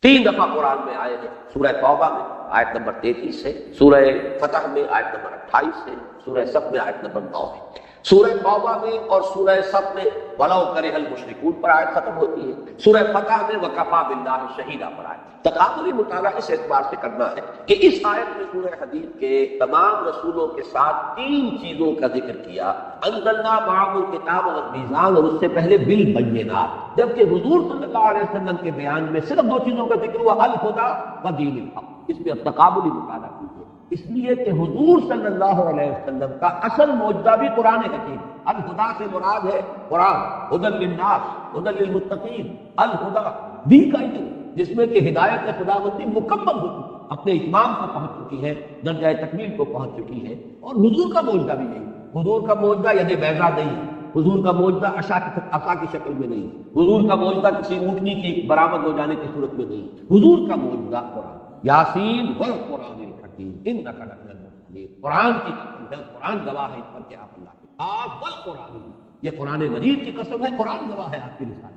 3 دفعہ قرآن میں آئے ہیں، سورہ توبہ میں آیت نمبر 33 سے، سورہ فتح میں آیت نمبر 28 سے، سورہ صف میں آیت نمبر 9 ہے۔ سورہ توبہ میں اور سورہ صف میں وَلَوْ كَرِهَ الْمُشْرِكُونَ پر آیت ختم ہوتی ہے، سورہ فتح میں وَكَفَىٰ بِاللَّهِ شَهِيدًا پر آیت۔ تقابلی مطالعہ اس اعتبار سے کرنا ہے کہ اس آیت میں سورہ حدید کے تمام رسولوں کے ساتھ 3 چیزوں کا ذکر کیا، انزلنا معهم الکتاب والمیزان، اور اس سے پہلے بالبینات، جبکہ حضور صلی اللہ علیہ وسلم کے بیان میں صرف 2 چیزوں کا ذکر ہوا، الہدی و دین الحق۔ اس میں تقابلی مطالعہ کیجیے، اس لیے کہ حضور صلی اللہ علیہ وسلم کا اصل معجزہ بھی قرآن حکیم، الہدی سے مراد ہے قرآن، ہدی للناس، ہدی للمتقین، الہدی دین کا علم، جس میں کہ ہدایت خداوندی مکمل ہو چکی، اپنے اتمام کو پہنچ چکی ہے، درجہ تکمیل کو پہنچ چکی ہے۔ اور حضور کا معجزہ بھی نہیں، حضور کا معجزہ ید بیضا نہیں، حضور کا معجزہ عصا کی شکل میں نہیں، حضور کا معجزہ کسی اونٹنی کی برآمد ہو جانے کی صورت میں نہیں، حضور کا معجزہ قرآن، یاسین والقرآن الحکیم انک لمن المرسلین، قرآن کی قسم ہے، قرآن گواہ ہے اس پر کہ آپ اللہ کے آپ والقرآن، یہ قرآن مجید کی قسم ہے، قرآن گواہ ہے آپ کی رسالت،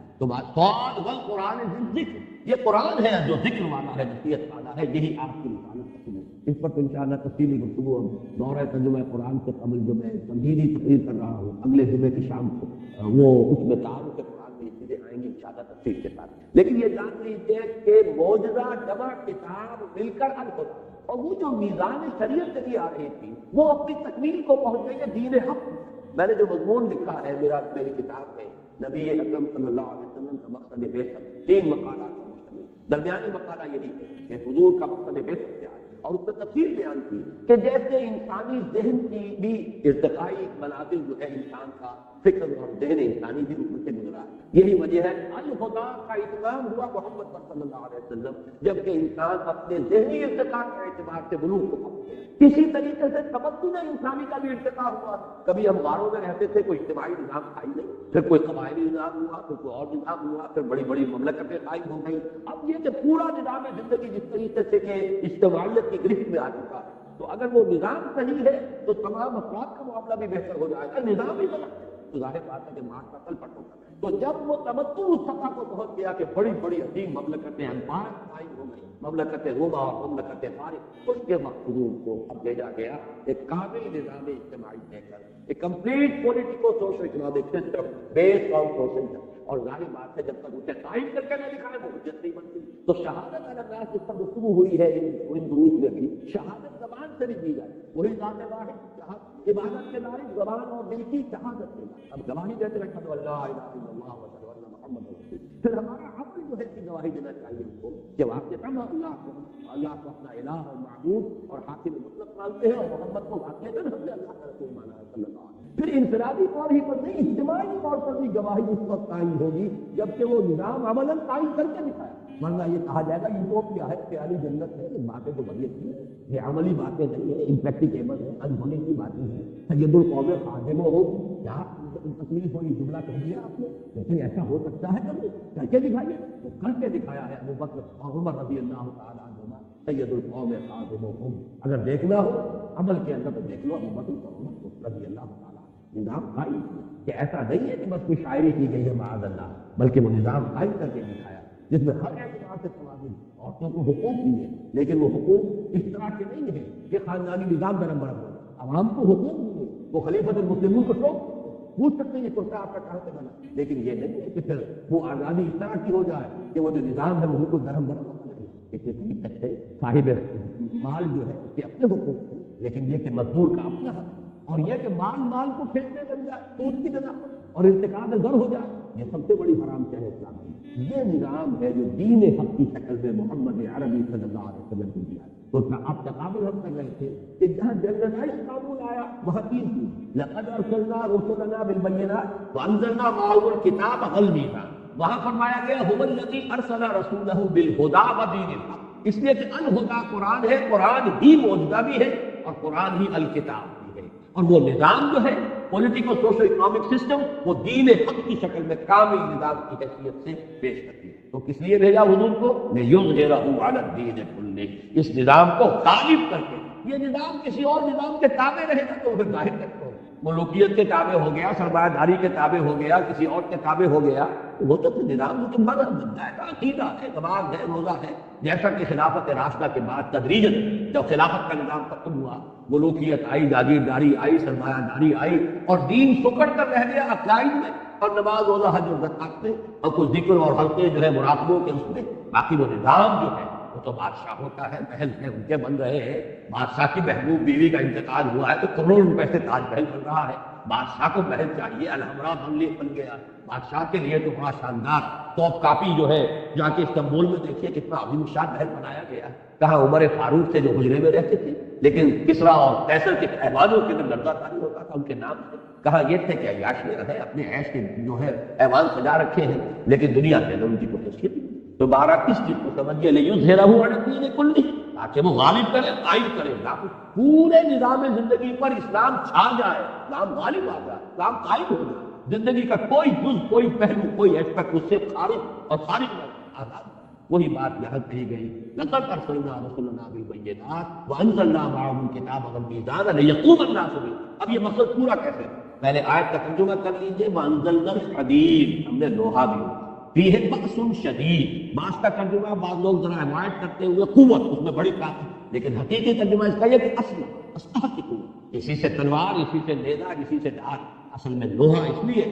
صاد والقرآن ذکر، یہ قرآن ہے جو ذکر والا ہے، نصیحت والا ہے، یہی آپ کی رسالت ہے۔ اس پر تو انشاءاللہ تفصیلی گفتگو ہم دورہ ترجمہ قرآن سے قبل جو میں تمہیدی تقریر کر رہا ہوں اگلے جمعے کی شام کو، وہ اس میں تعارف قرآن میں یہ چیزیں آئیں گی انشاءاللہ تفصیل کے ساتھ۔ لیکن یہ جان لیجیے کہ معجزہ جمع کتاب مل کر الہدی، اور وہ جو میزان شریعت چلی آ رہی تھی وہ اپنی تکمیل کو پہنچ گئی ہے دین حق۔ میں نے جو مضمون لکھا ہے میری کتاب میں، نبی اکرم صلی اللہ علیہ وسلم کا مقصد بعثت، 3 مقالات کا مشتمل، درمیانی مقالہ یہی ہے کہ حضور کا مقصد بعثت کیا ہے، اور اس میں تفصیل بیان کی کہ جیسے انسانی ذہن کی بھی ارتقائی منازل جو ہے، انسان کا فکر اور ذہن انسانی بھی اس سے گزرا ہے، یہی وجہ ہے الہدی کا اتمام ہوا محمد صلی اللہ علیہ وسلم، جبکہ انسان اپنے ذہنی ارتقاء کے اعتبار سے بلوغ کو پہنچ گیا۔ اسی طریقے سے تمدن انسانی کا بھی ارتقاء ہوا، کبھی ہم غاروں میں رہتے تھے، کوئی اجتماعی نظام تھا ہی نہیں، پھر کوئی قبائلی نظام ہوا، پھر کوئی اور نظام ہوا، پھر بڑی بڑی مملکتیں قائم ہو گئی۔ اب یہ کہ پورا نظام زندگی جس طریقے سے کہ اجتماعیت کی گرفت میں آ چکا ہے، تو اگر وہ نظام صحیح ہے تو تمام افراد کا معاملہ بھی بہتر ہو جائے گا، نظام ہی غلط ہے تو ظاہر بات ہے کہ معاشرہ تل پٹ ہوگا۔ تو جب وہ تمدن اس سطح کو پہنچ گیا کہ بڑی بڑی عظیم مملکتیں امپائر قائم ہو گئی، مملکت روما اور مملکت فارس، اس کے وقت حضور کو اب بھیجا گیا ایک کامل نظام اجتماعی دے کر، ایک complete politico social economic system based on social, اور ظاہر بات ہے جب تک اسے قائم کر کے نہ دکھائے وہ حجت نہیں بنتی۔ تو شہادت الناس جس پر گفتگو ہوئی ہے ان دروس میں بھی، شہادت زبان سے بھی دی جائے، وہی ذات واحد عبادت کے لائق زبان اور دل کی شہادت کے لائق، اب گواہی دیتے رکھا تو اللہ الہ الا اللہ و اشہد ان محمد رسول اللہ، پھر ہمارا عمل جو ہے کہ گواہی دینا چاہیے ان کو کہ واقعہ اللہ کو اپنا الہ اور معبود اور حاکم مطلق مانتے ہیں، اور محمد کو واقعہ ہم نے اللہ کا رسول مانا ہے صلی اللہ علیہ وسلم۔ پھر انفرادی طور ہی پر نہیں، اجتماعی طور پر بھی گواہی اس وقت قائم ہوگی جبکہ وہ نظام عملاً قائم کر کے دکھایا، ورنہ یہ کہا جائے گا یوٹوپیا ہے، خیالی جنت ہے، یہ باتیں تو بڑی اچھی ہیں، یہ عملی باتیں نہیں ہیں، امپریکٹیکیبل ہیں، انہونے کی باتیں ہیں، سید القوم خادم ہو، کیا تکلیف ہوئی جملہ کہہ دیا آپ نے، لیکن ایسا ہو سکتا ہے کبھی، کر کے دکھائیے، وہ کر کے دکھایا ہے ابو بکر اور عمر رضی اللہ تعالیٰ عنہما، سید القوم خادمہم، اگر دیکھنا ہو عمل کے اندر تو دیکھ لو ابو بکر اور عمر رضی اللہ تعالیٰ، نظام قائم کیا کہ ایسا نہیں ہے کہ بس کوئی شاعری کی گئی ہے معاذ اللہ، بلکہ وہ نظام قائم کر کے دکھایا جس میں ہر اعتبار سے توازن، عورتوں کو حقوق دیے، لیکن وہ حقوق اس طرح کے نہیں ہیں کہ خاندانی نظام درم برم ہو، عوام کو حقوق دیے، وہ خلیفۃ المسلمین کو شوق پوچھ سکتے ہیں یہ کرتا آپ کا کہاں سے بنا، لیکن یہ نہیں ہے کہ پھر وہ آزادی اس طرح کی ہو جائے کہ وہ جو نظام ہے وہ بالکل درم برم ہو جائے، اسی طریقے سے صاحب مال جو ہے اس کے اپنے حقوق ہیں، لیکن یہ کہ مزدور کا اپنا حق، اور یہ کہ مال کو کھینچنے بن جائے تو اس کی بنا اور ارتکاب گر ہو جائے، یہ سب سے بڑی حرام چاہے اسلام کی۔ یہ نظام ہے جو دین حق کی شکل میں محمد عربی صلی اللہ علیہ وسلم کو دیا ہے۔ تو اب تقابل ہم کر رہے تھے کہ جہاں جنرلائز قانون آیا وہاں 3 چیز، لقد ارسلنا رسلنا بالبینات وانزلنا معهم الکتاب والمیزان، وہاں فرمایا گیا هو الذی ارسل رسولہ بالہدی ودین الحق، اس لیے کہ الہدی قرآن ہے، قرآن ہی معجزہ بھی ہے اور قرآن ہی الکتاب بھی ہے، اور وہ نظام جو ہے پولیٹیکل سوشل اکنامک سسٹم وہ دین حق کی شکل میں کامل نظام کی حیثیت سے پیش کرتی ہے۔ تو کس لیے بھیجا حضور کو؟ لِیُظْہِرَہُ عَلَى الدِّینِ کُلِّهِ، اس نظام کو غالب کر کے۔ یہ نظام کسی اور نظام کے تابع رہے گا تو پھر ظاہر تک ہو، ملوکیت کے تابع ہو گیا، سرمایہ داری کے تابع ہو گیا، کسی اور کے تابع ہو گیا، وہ تو نظام تو مذہب بنتا ہے، عقیدہ ہے، نماز ہے، روزہ ہے. جیسا کہ خلافت راشدہ کے بعد تدریجاً جب خلافت کا نظام ختم ہوا، ملوکیت آئی، جاگیرداری آئی، سرمایہ داری آئی، اور دین سکڑ کر رہ گیا عقائد میں اور نماز روزہ حج اور زکات میں اور کچھ ذکر اور حلقے جو ہے مراقبوں کے اس میں. باقی وہ نظام جو ہے وہ تو بادشاہوں کا ہے، محل ہے ان کے بن رہے ہیں. بادشاہ کی محبوب بیوی کا انتقال ہوا ہے تو کروڑ روپے سے تاج محل بن رہا ہے. بادشاہ کو محل چاہیے، الحمرا بن گیا. بادشاہ کے لیے تو بڑا شاندار توپ کاپی جو ہے جا کے استنبول میں دیکھیے کتنا عظیم شان محل بنایا گیا. کہاں عمر فاروق سے جو حجرے میں رہتے تھے، لیکن کسرا اور قیصر کے ایوانوں کے اندر لڑزہ تاری ہوتا تھا ان کے نام سے. کہاں یہ تھے کہ عیاش میں رہے، اپنے عیش کے جو ہے ایوان سجا رکھے ہیں، لیکن دنیا کے اندر ان کی کوئی حیثیت نہیں. تو بارہ کس چیز کو سمجھیے لیظہرہ علی الدین کلہ، تاکہ وہ غالب کرے، قائم کرے. پورے نظام زندگی پر اسلام چھا جائے، اسلام غالب آ جائے، اسلام قائم ہو جائے. زندگی کا کوئی جز، کوئی پہلو، کوئی ایسپیکٹ اس سے خارج اور خارج نہ آزاد. وہی بات یہاں کہی گئی، لقد ارسلنا رسلنا بالبینات وانزلنا معهم الکتاب والمیزان لیقوم الناس بالقسط. اب یہ مقصد پورا کیسے؟ پہلے آیت کا ترجمہ کر لیجئے. وانزلنا الحدید، ہم نے لوہا بھی فیہ بأس شدید. باس کا ترجمہ بعض لوگ ذرا ایوائڈ کرتے ہوئے قوت، اس میں بڑی طاقت، لیکن حقیقی ترجمہ اس کا یہ کہ اسلحہ کی قوت. اسی سے تلوار، اسی سے نیزہ، اسی سے ڈھال. اصل میں لوہا اس لیے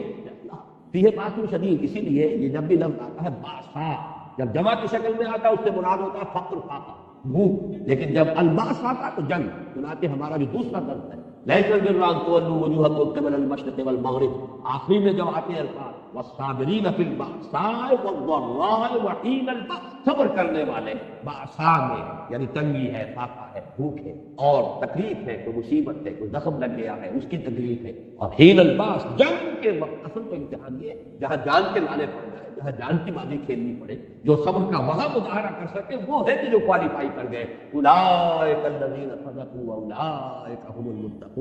فیہ بأس شدید، اسی لیے یہ جب بھی لفظ آتا ہے باسا، جب جمع کی شکل میں آتا ہے اس سے مراد ہوتا ہے فقر، فاقہ، بھوک. لیکن جب الباس آتا تو جنگ. چنانچہ ہمارا جو دوسرا درس ہے لیس البر ان تولوا وجوهکم قبل المشرق والمغرب، آخری میں جب آتے ہیں الفاظ والصابرین فی البأساء والضراء وحین البأس، صبر کرنے والے بأساء میں یعنی تنگی ہے، فاقہ ہے، بھوک ہے اور تکلیف ہے، کوئی مصیبت ہے، کوئی زخم لگ گیا ہے اس کی تکلیف ہے. اور حین البأس جنگ کے وقت. اصل تو امتحان یہ جہاں جان کے لانے پڑ جائے، جہاں جان کی بازی کھیلنی پڑے، جو صبر کا وہاں مظاہرہ کر سکے وہ ہے کہ جو کوالیفائی کر گئے. اولئک الذین صدقوا واولئک هم المتقون.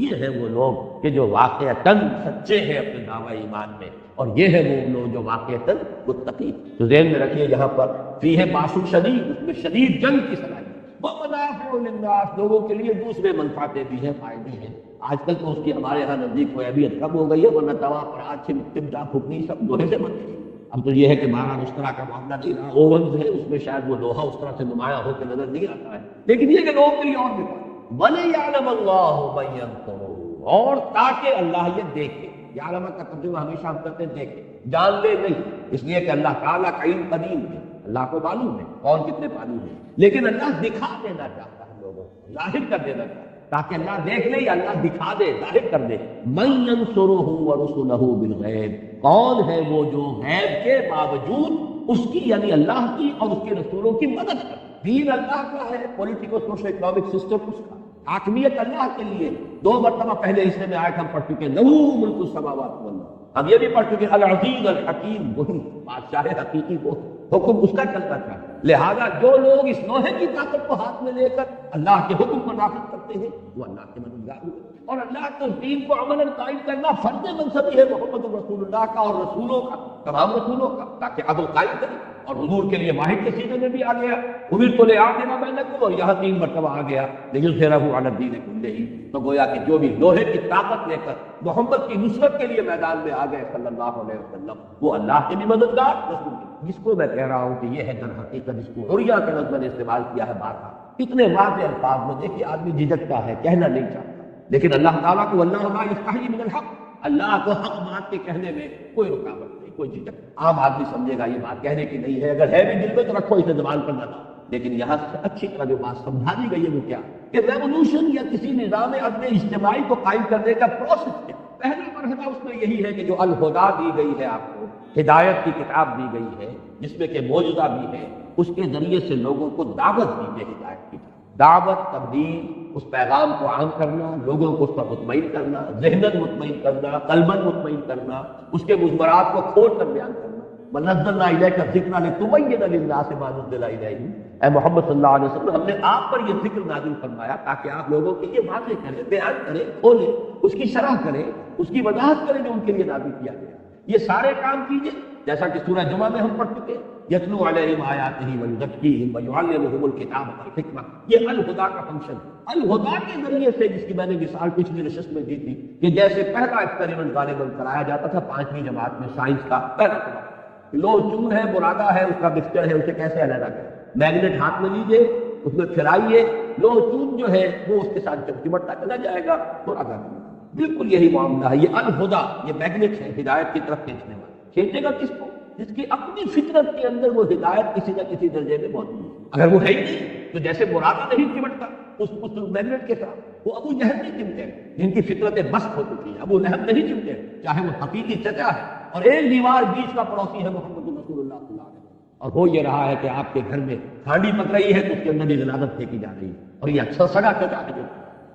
یہ ہے وہ لوگ کہ جو واقعتاً سچے ہیں اپنے دعوی ایمان میں، اور یہ ہے وہ لوگ جو واقعتاً متقی. تو ذہن میں رکھیے یہاں پر فیہ باس شدید، اس میں شدید جنگ کی صلاحیت. ومنافع للناس، لوگوں کے لیے دوسرے منفعتیں بھی ہیں، فائدے ہیں. آج کل تو اس کی ہمارے یہاں نزدیک کوئی کم ہو گئی ہے، ورنہ توا پر آج چمٹا پھکنی سب لوہے سے بنتی ہے. اب تو یہ ہے کہ مہارا اس طرح کا معاملہ نہیں رہا. اوونز ہے اس میں شاید وہ لوہا اس طرح سے نمایاں ہو کے نظر نہیں آتا ہے، لیکن یہ کہ لوگوں کے لیے اور بھی وَلِيَعْلَمَ اللَّهُ مَن يَنصُرُهُ، اور تاکہ اللہ یہ دیکھے. یعلم کا ترجمہ ہمیشہ ہم کرتے ہیں دیکھے، جان لے نہیں، اس لیے کہ اللہ تعالیٰ کا علم قدیم ہے، اللہ کو معلوم ہے کون کتنے پانی ہے، لیکن اللہ دکھا دینا چاہتا ہے لوگوں کو، ظاہر کر دینا چاہتا ہے تاکہ اللہ دیکھ لے یا اللہ دکھا دے، ظاہر کر دے. مَن يَنصُرُهُ وَرُسُلَهُ بِالْغَيْبِ، کون ہے وہ جو غیب کے باوجود اس کی یعنی اللہ کی اور اس کے رسولوں کی مدد کرے. دین اللہ کا ہے، پولیٹیکل سوشل اکنامک سسٹم اس کا، حاکمیت اللہ کے لیے. 2 مرتبہ پہلے حصے میں آیت ہم پڑھ چکے لہو ملک السماوات والارض. ہم یہ بھی پڑھ چکے العزیز الحکیم، وہی بادشاہ حقیقی وہ حکم اس کا چلتا تھا. لہذا جو لوگ اس لوہے کی طاقت کو ہاتھ میں لے کر اللہ کے حکم کو نافذ کرتے ہیں وہ اللہ کے مددگار ہوئے. اور اللہ کے دین کو عملاً قائم کرنا فرض منصبی ہے محمد رسول اللہ کا اور رسولوں کا، تمام رسولوں کا، تاکہ عدل قائم کرے. اور حضور کے لیے واحد کے سینے میں بھی آ گیا امیر تو لے آ دینا بینکم، اور یہاں 3 مرتبہ آ گیا لیظہرہ علی الدین کلہ. تو گویا کہ جو بھی لوہے کی طاقت لے کر محمد کی نصرت کے لیے میدان میں آ گئے صلی اللہ علیہ وسلم، وہ اللہ کے بھی مددگار، رسول کے. جس کو میں کہہ رہا ہوں کہ یہ ہے در حقیقت جس کو حریہ کا لفظ میں نے استعمال کیا ہے بارہا، اتنے واضح الفاظ میں. دیکھیے آدمی جھجکتا ہے، کہنا نہیں چاہتا، لیکن اللہ تعالیٰ کو اللہ لا یستحیی من الحق، اللہ کو حق بات کے کہنے میں کوئی رکاوٹ نہیں، کوئی جھجک. عام آدمی سمجھے گا یہ بات کہنے کی نہیں ہے، اگر ہے بھی دل میں تو رکھو اسے زبان پر نہ لاؤ. لیکن یہاں سے اچھی طرح جو بات سمجھا دی گئی ہے وہ کیا کہ ریولوشن یا کسی نظام عدل اجتماعی کو قائم کرنے کا پروسیس کیا. پہلا مرحلہ اس میں یہی ہے کہ جو الہدیٰ دی گئی ہے آپ کو، ہدایت کی کتاب دی گئی ہے جس میں کہ معجزہ بھی ہے، اس کے ذریعے سے لوگوں کو دعوت دیجیے. ہدایت کی دعوت، تبلیغ، اس پیغام کو عام کرنا، لوگوں کو اس پر مطمئن کرنا، ذہناً مطمئن کرنا، قلباً مطمئن کرنا، اس کے مضمرات کو کھول کر بیان کرنا. وَنَزَّلْنَا إِلَيْكَ الذِّكْرَ لِتُبَيِّنَ لِلنَّاسِ مَا نُزِّلَ إِلَيْهِمْ. اے محمد صلی اللہ علیہ وسلم، ہم نے آپ پر یہ ذکر نازل فرمایا تاکہ آپ لوگوں کے لیے واضح کریں، بیان کریں، کھولیں، اس کی شرح کریں، اس کی وضاحت کریں جو ان کے لیے نازل کیا گیا. یہ سارے کام کیجئے جیسا کہ سورہ جمعہ میں ہم پڑھ چکے یتلو علیہم آیاتہ ویزکیہم ویعلمہم الکتاب والحکمہ. یہ الہدیٰ کا فنکشن، الہدیٰ کے ذریعے سے، جس کی میں نے مثال پچھلی نشست میں دی تھی کہ جیسے پہلا ایکسپیریمنٹ غالباً کرایا جاتا تھا 5ویں جماعت میں سائنس کا پہلا لوہ چون ہے، برادہ ہے، اس کا مکسچر ہے، اسے کیسے علیحدہ کریں؟ میگنیٹ ہاتھ میں لیجیے، اس میں پھرائیے، لوہ چون جو ہے وہ اس کے ساتھ چمٹتا چلا جائے گا، برادہ نہیں۔ بالکل یہی معاملہ ہے، یہ الہدیٰ، یہ میگنیٹ ہے ہدایت کی طرف کھینچنے والا۔ کھینچے گا کس کو؟ جس کی اپنی فطرت کے اندر وہ ہدایت کسی نہ کسی درجے میں موجود ہے۔ اگر وہ ہے ہی نہیں تو جیسے برادہ نہیں چمٹتا اس میگنیٹ کے ساتھ، وہ ابو جہل نہیں چمٹے جن کی فطرتیں مست ہو چکی ہیں، ابو لہب نہیں چمٹے چاہے وہ حقیقی چچا ہے اور ایک دیوار بیچ کا پڑوسی ہے محمد رسول اللہ صلی اللہ علیہ وسلم، اور ہو یہ رہا ہے کہ آپ کے گھر میں ہانڈی پک رہی ہے تو اس کے اندر یہ غلاظت پھینکی جا رہی ہے، اور یہ اچھا سگا چچا ہے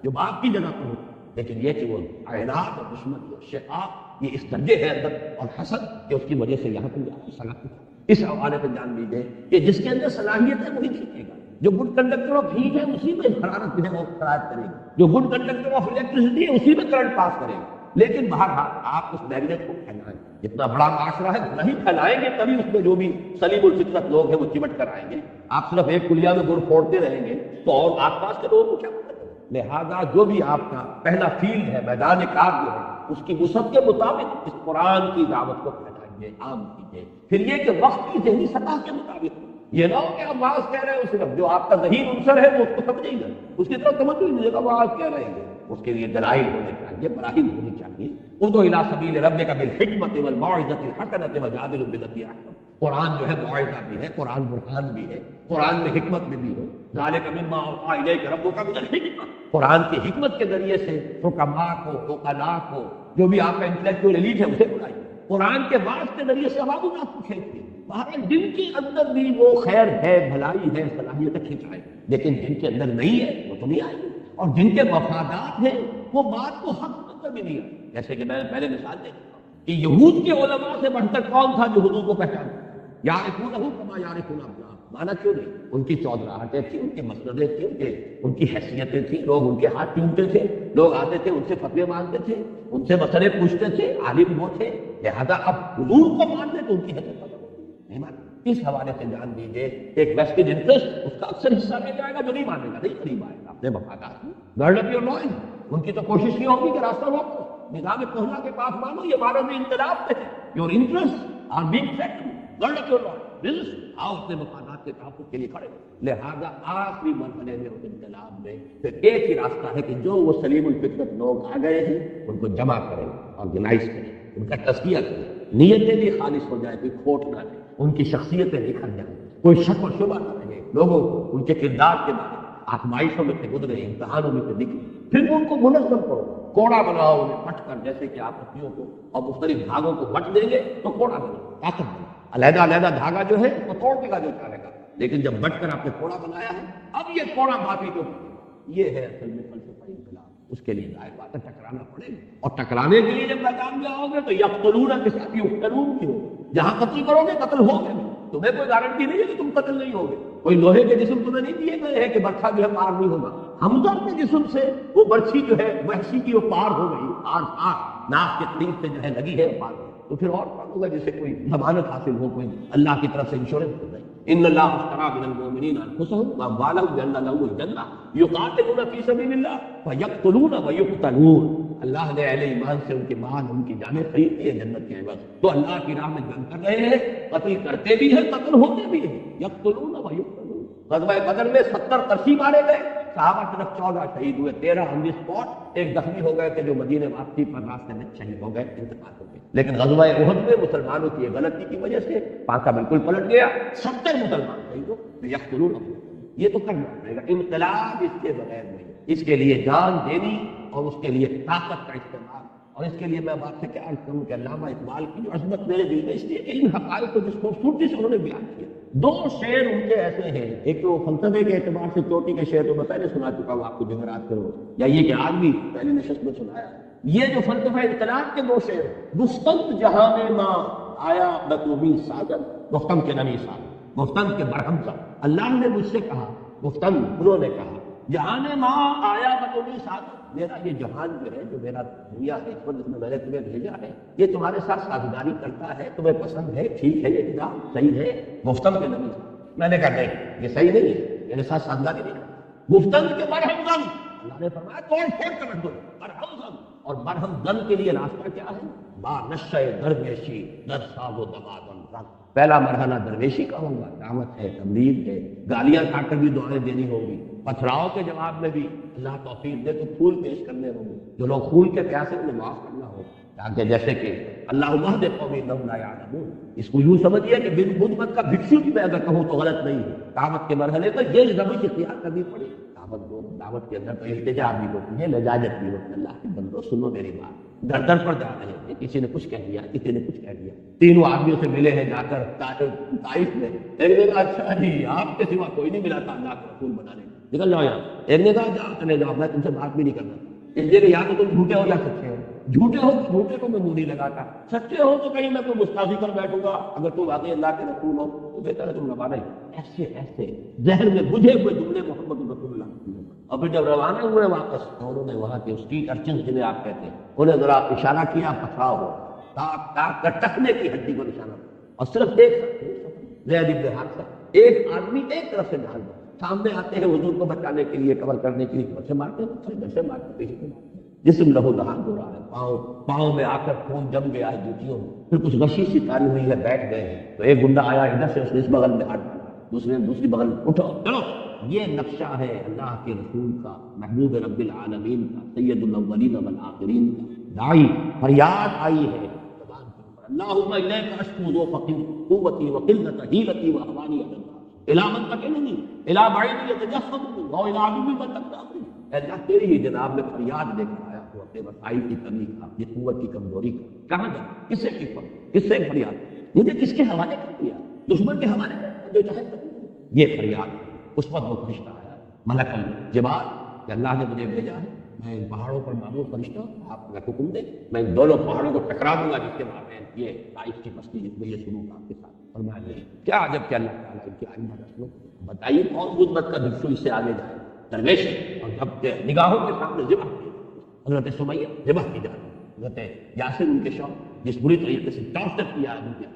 جو باپ کی جگہ پر ہو، لیکن یہ کہ وہ اعنات اور دشمنی اور شقاق یہ اس درجے ہے اندر اور حسد کہ اس کی وجہ سے یہاں پر سگا۔ اس حوالے سے جان لیجیے کہ جس کے اندر صلاحیت ہے وہی کھینچے گا، جو گڈ کنڈکٹر آف ہیٹ ہے اسی میں حرارت ہے وہ شرائط کرے گا، جو گڈ کنڈکٹر آف الیکٹریسٹی ہے اسی میں کرنٹ پاس کرے گا۔ لیکن بہرحال آپ اس میگنیٹ کو پھیلائیں، جتنا بڑا معاشرہ ہے اتنا ہی پھیلائیں گے تبھی اس میں جو بھی سلیم الفطرت لوگ ہیں وہ چمٹ کر آئیں گے۔ آپ صرف ایک کلیا میں گڑ پھوڑتے رہیں گے تو اور آس پاس کے لوگوں کو کیا پتہ؟ لہذا جو بھی آپ کا پہلا فیلڈ ہے، میدان کار جو ہے، اس کی وسعت کے مطابق اس قرآن کی دعوت کو پھیلائیے، عام کیجیے۔ پھر یہ کہ وقت کی ذہنی سطح کے مطابق، یہ نہ ہو کہ آپ واعظ کہہ رہے ہو صرف جو آپ کا ذہین عنصر ہے وہ اس کو سمجھے گا، اس کی طرف توجہ نہیں دے گا، واعظ کہہ رہے ہیں، اس کے لیے دلائل ہونے چاہیے، براہین ہونی چاہیے۔ ادعو الی سبیل ربک بالحکمۃ والموعظۃ الحسنۃ وجادلهم بالتي هي احسن۔ قرآن جو ہے موعظہ بھی ہے، قرآن برہان بھی ہے، قرآن میں حکمت بھی ہے۔ ذالک مما اوحی الیک ربک من الحکمہ، قرآن کی حکمت کے ذریعے سے حکماء کو، عقلاء کو، جو بھی آپ کا انٹلیکچوئل ایلیٹ ہے اسے بلائیے۔ قرآن کے وعظ کے ذریعے سے عوام الناس کو کھینچیے۔ بہرحال جن کے اندر بھی وہ خیر ہے، بھلائی ہے، صلاحیت کھینچائے، لیکن جن کے اندر نہیں ہے وہ تو نہیں آئے گی، اور جن کے مفادات ہیں وہ بات کو حق کر بھی نہیں آئے۔ جیسے کہ میں نے پہلے مثال دے کہ یہود کے علماء سے بڑھ کر کون تھا جو حضور کو پہچانتا؟ یعرفونہ کما یعرفون ابناءہم، مانا کیوں نہیں؟ ان کی چودراہٹیں تھیں، ان کے مسندیں تھیں، ان کی حیثیتیں تھیں، لوگ ان کے ہاتھ چومتے تھے، لوگ آتے تھے ان سے فتوے مانگتے تھے، ان سے مسئلے پوچھتے تھے، عالم وہ تھے، لہذا اب حضور کو مانتے تو ان کی حیثیت نہیں مانتے۔ اس حوالے سے جان دیجیے ایک ویسٹڈ انٹرسٹ اس کا اکثر حصہ لے جائے گا، جو نہیں مانے گا، نہیں قریب آئے گا اپنے مفادات میں۔ گرڈ اپ یور لوئنز، ان کی تو کوشش یہ ہوگی کہ راستہ روکو، نظام کہنا کے پاس مانو، یہ بھارت میں انقلاب میں ہے، your interest are being threatened, gird up your loins, آؤ اپنے مفادات کے تحفظ کے لیے کھڑے۔ لہذا آخری مرحلے میں اس انقلاب میں پھر ایک ہی راستہ ہے کہ جو وہ سلیم الفطرت لوگ آ گئے ہیں ان کو جمع کریں، آرگنائز کریں، ان کا تزکیہ کریں، نیتیں بھی خالص ہو جائے، کوئی کھوٹ نہ رہے، ان کی شخصیتیں نکھر جائیں، کوئی شک و شبہ نہ رہے، لوگوں کو ان کے کردار کے بارے میں آزمائشوں میں سے گزرے، امتحانوں میں سے نکلے، پھر ان کو منظم کرو، کوڑا بناؤ انہیں پٹ کر، جیسے کہ آپ پتیوں کو اور مختلف دھاگوں کو بٹ دیں گے تو کوڑا بناؤ، طاقت بناؤ، علیحدہ علیحدہ دھاگا جو ہے وہ توڑ دے گا جو چاہے گا، لیکن جب بٹ کر آپ نے کوڑا بنایا ہے اب یہ کوڑا باقی کو، یہ ہے اصل میں فلسفہ انقلاب۔ اس کے لیے ظاہر بات ہے ٹکرانا پڑے گا، اور ٹکرانے کے لیے جب میدان میں آؤ گے تو یقتلون کے ساتھ یقتلون بھی ہوگا، جہاں قتل کرو گے قتل ہوگے بھی، تمہیں کوئی گارنٹی نہیں ہے کہ تم قتل نہیں ہوگے، کوئی لوہے کے جسم تمہیں نہیں دیے گئے ہیں کہ برکھا جو ہے پار نہیں ہوگا، حمزہ کے جسم سے وہ برچھی جو ہے وحشی کی وہ پار ہو گئی، پار ناک کے قریب سے جو ہے لگی ہے پار، تو پھر اور کون ہوگا جسے کوئی ضمانت حاصل ہو، کوئی اللہ کی طرف سے انشورنس ہو گئی۔ ان اللہ اشترى من المؤمنین انفسهم واموالهم بان لهم الجنہ یقاتلون فی سبیل اللہ فیقتلون ویقتلون، اللہ نے اہل ایمان سے ان کے مال، ان کی جانیں خرید لی ہیں جنت کے عوض، تو اللہ کی راہ میں جنگ کر رہے ہیں، قتل کرتے بھی ہیں، قتل ہوتے بھی ہیں، یقتلون ویقتلون۔ غزوہ بدر میں 70 ترسی مارے گئے، صحابہ طرف 14 شہید ہوئے، 13 آن دی اسپاٹ، ایک زخمی ہو گئے تھے جو مدینے واپسی پر راستے میں شہید ہو گئے، انتقال ہو گئے۔ لیکن غزوہ احد میں مسلمانوں کی غلطی کی وجہ سے پانکا بالکل پلٹ گیا، 70 مسلمان شہید ہوئے، یقتلون۔ یہ تو کرنا پڑے گا، انقلاب اس کے بغیر نہیں، اس کے لیے جان دینی اور اس کے لیے طاقت کا استعمال، اور اس کے لیے میں آپ سے کیا عرض کروں کہ علامہ اقبال کی جو عظمت میرے دل میں اس لیے کہ ان حقائق کو جس خوبصورتی سے انہوں نے بیان کیا، 2 شعر ان کے ایسے ہیں، ایک تو فلسفے کے اعتبار سے چوٹی کے شعر تو میں پہلے سنا چکا ہوں آپ کو جمعرات کرو، یا یہ کہ آج بھی پہلی نشست میں سنایا، یہ جو فلسفہ انقلاب کے 2 شعر، گفتند جہاں میں ماں آیا بتوبی ساجد، گفتند کے نمی ساجد، گفتند کے برہم سا، اللہ نے مجھ سے کہا، گفتند انہوں نے کہا، جہاں ماں آیا بتوبی ساجد، میرا یہ جہان جو ہے، جو میرا دنیا ہے، اس پر جس میں نے تمہیں بھیجا ہے، یہ تمہارے ساتھ سازگاری کرتا ہے، تمہیں پسند ہے، ٹھیک ہے، یہ نظام صحیح ہے، گفتند کے نمی سا۔ میں نے کہا نہیں، یہ صحیح نہیں ہے، میرے ساتھ سازگاری نہیں کرتا، گفتند کے برہم زن، اللہ نے فرمایا توڑ پھوڑ کر رکھ دو، برہم زن، اور مرہم زن کے لیے راستہ کیا ہے؟ با نشہ درویشی در ساز و دمادن رنگ، پہلا مرحلہ درویشی کا ہوگا، دعوت ہے، تبلیغ ہے، گالیاں کھا کر بھی دعائیں دینی ہوگی، پتھراؤ کے جواب میں بھی اللہ توفیق دے تو پھول پیش کرنے ہوں گے، جو لوگ خون کے پیاسے انہیں معاف کرنا ہوگا، تاکہ جیسے کہ اللہ اہد قوم انہم لا یعلمون، اس کو یوں سمجھیے کہ بن بدھ مت کا بھکشو بھی میں اگر کہوں تو غلط نہیں ہے، دعوت کے مرحلے پر یہ روش اختیار کرنی پڑے، دعوت کے اندر تو التجا بھی ہوتی ہے، لجاجت بھی ہوتی ہے، اللہ کے بندو سنو میری بات، در در پر جا رہے ہیں، کسی نے کچھ کہہ دیا، کسی نے کچھ کہہ دیا، تینوں آدمیوں سے ملے ہیں جا کر طائف میں، ایک نے کہا اچھا جی آپ کے سوا کوئی نہیں ملا تھا اللہ کے رسول بنانے، نکل جاؤ یہاں، ایک نے کہا جاؤ چلے جاؤ میں تم سے بات بھی نہیں کرنا، اس لیے کہ یا تو تم جھوٹے ہو یا سچے ہو، جھوٹے ہو تو جھوٹے کو میں منہ نہیں لگاتا، سچے ہو تو کہیں میں کوئی مستعفی کر بیٹھوں گا، اگر تم واقعی اللہ کے رسول ہو تو بہتر ہے تم روانہ ہی، ایسے ایسے ذہن میں بجھے ہوئے جملے محمد رسول اللہ کی، اور پھر جب روانہ ہوئے واپس انہوں نے وہاں کے اسٹریٹ ارچن جنہیں آپ کہتے ہیں انہیں ذرا اشارہ کیا، پتھراؤ ہو، تاک تاک کر ٹکنے کی ہڈی کو نشانہ، اور صرف ایک زید بن حارثہ ایک آدمی ایک طرف سے ڈال دو، سامنے آتے ہیں حضور کو بچانے کے لیے، کور کرنے کے لیے، ادھر سے مارتے ہیں ادھر سے مارتے ہیں، پیچھے سے مارتے ہیں، جسم لہو لہان ہو رہا ہے، پاؤں میں آ کر خون جم گیا ہے جوتیوں میں، پھر کچھ غشی سی تاری ہوئی ہے، بیٹھ گئے ہیں، تو ایک گنڈا آیا ادھر سے، اس نے اس بغل میں ہاتھ ڈالا، دوسرے نے دوسری بغل میں، اٹھو چلو، یہ نقشہ ہے اللہ کے رسول کا، محبوب رب العالمین کا، سید الاولین والآخرین کا، داعی فریاد آئی ہے زبان کے اوپر، اللہم الیک اشکو ذو فقیر قوتی وقلت حیلتی واحوانی علی الناس الی من تکلنی الی بعید یتجسمنی و الی عدو من تقربنی، اے اللہ تیری ہی جناب میں فریاد لے کر آیا ہوں اپنے وسائل کی کمی کا، اپنی قوت کی کمزوری کا، کہاں جانا، کس سے کس سے فریاد، مجھے کس کے حوالے کر دیا، دشمن کے حوالے کر جو چاہے کر، یہ فریاد ہے۔ اس وقت وہ فرشتہ آیا ملک الجبال کہ اللہ نے مجھے بھیجا ہے، میں ان پہاڑوں پر معمور فرشتہ ہوں، آپ کا حکم دیں میں ان دونوں پہاڑوں کو ٹکرا دوں گا جس کے مابین یہ طائف کی بستی جس میں یہ شروع آپ کے ساتھ، فرمایا نہیں، کیا عجب کہ اللہ تعالیٰ ان کی آئندہ رسلوں، بتائیے کون بدمت کا دشمن اس سے آگے جائے، درویش، اور جب کہ نگاہوں کے سامنے ذبح کی حضرت سمیہ ذبح کی جاتی، حضرت یاسر ان کے شوق جس بری طریقے سے ٹارچر کیا ہے مجھے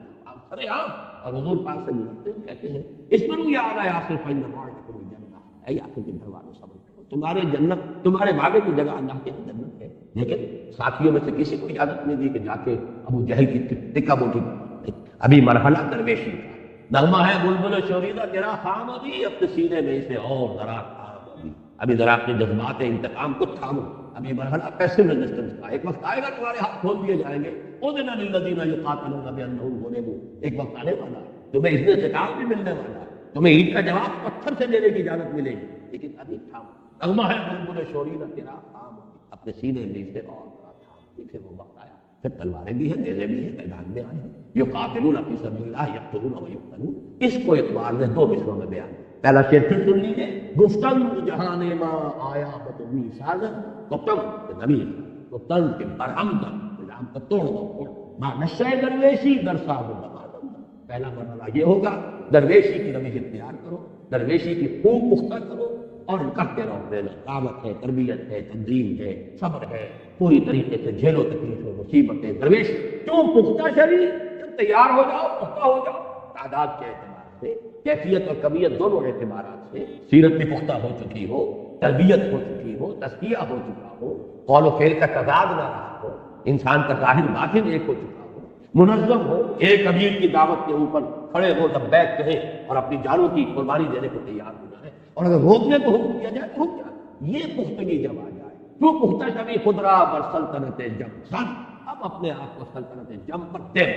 ارے آپ، اور حضور پاک سے ملتے ہیں کہتے ہیں اس پر بھی آ رہا ہے یاسر فإن موعدکم الجنہ، اے یاسر کے گھر والوں صبر کرو، تمہارے جنت تمہارے وعدے کی جگہ اللہ کی جنت ہے، لیکن ساتھیوں میں سے کسی کو اجازت نہیں دی کہ جا کے ابو جہل کی ٹکا بوٹی، ابھی مرحلہ درویشی کا نغمہ ہے، بلبل شوریدہ تیرا خام ابھی اپنے سینے میں اسے اور ذرا تھام ابھی ذرا اپنے جذبات انتقام کو تھامو، ابھی مرحلہ پیسو ریزسٹنس کا، ایک وقت آئے گا تمہارے ہاتھ کھول دیے جائیں گے، اذن للذین یقاتلون بانہم ظلموا، ایک وقت آنے والا ہے تمہیں اذن انتقام بھی ملنے والا ہے، تمہیں اینٹ کا جواب پتھر سے دینے کی اجازت ملے گی، لیکن ابھی تھامو، نغمہ ہے بلبل شوریدہ تیرا خام اپنے سینے میں اسے اور ذرا تھام، پھر وہ وقت آیا، پھر تلواریں بھی ہیں، نیزے بھی ہیں، میدان میں آئے ہیں، یقاتلون فی سبیل اللہ یقتلون و یقتلون، اس کو اقبال نے دو مصروں میں بیان، پہلا شعر پھر سن لیجیے، گفتم جہان ما آیا بتمی سازن، گفتم نبی گفتم کہ برہم تن نظام کا توڑ دو، ماں نشہ درویشی در صاحب نمازم، پہلا مرحلہ یہ ہوگا درویشی کی روش اختیار کرو، درویشی کی خوب پختہ کرو، اور کرتے رہو، دینا دعوت ہے، تربیت ہے، تنظیم ہے، صبر ہے، پوری طریقے سے جھیلو تکلیف و مصیبتیں، درویش کیوں پختہ شریف، جب تیار ہو جاؤ پختہ ہو جاؤ، تعداد کے اعتبار سے، کیفیت اور کمیت دونوں اعتبارات سے، سیرت بھی پختہ ہو چکی ہو، تربیت ہو چکی ہو، تزکیہ ہو چکا ہو، قول و فعل کا تضاد نہ رہا ہو، انسان کا ظاہر باطن ایک ہو چکا ہو، منظم ہو، ایک امیر کی دعوت کے اوپر کھڑے ہو لبیک کہیں اور اپنی جانوں کی قربانی دینے کو تیار ہو جائے، اور اگر روکنے کو حکم دیا جائے تو رک جائے، یہ پختگی جب آ جائے، کیوں پختہ شبی خدرا بر سلطنت جم سن، اب اپنے آپ کو سلطنت جم پر دے،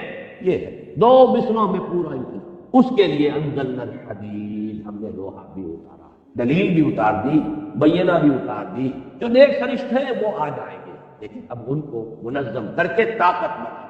یہ ہے دو مصروں میں پورا انقلاب، اس کے لیے انزلنا الحدید، ہم نے لوہا بھی اتارا، دلیل بھی اتار دی، بینہ بھی اتار دی، جو نیک فرشت ہیں وہ آ جائیں گے، لیکن اب ان کو منظم کر کے طاقت بنانا،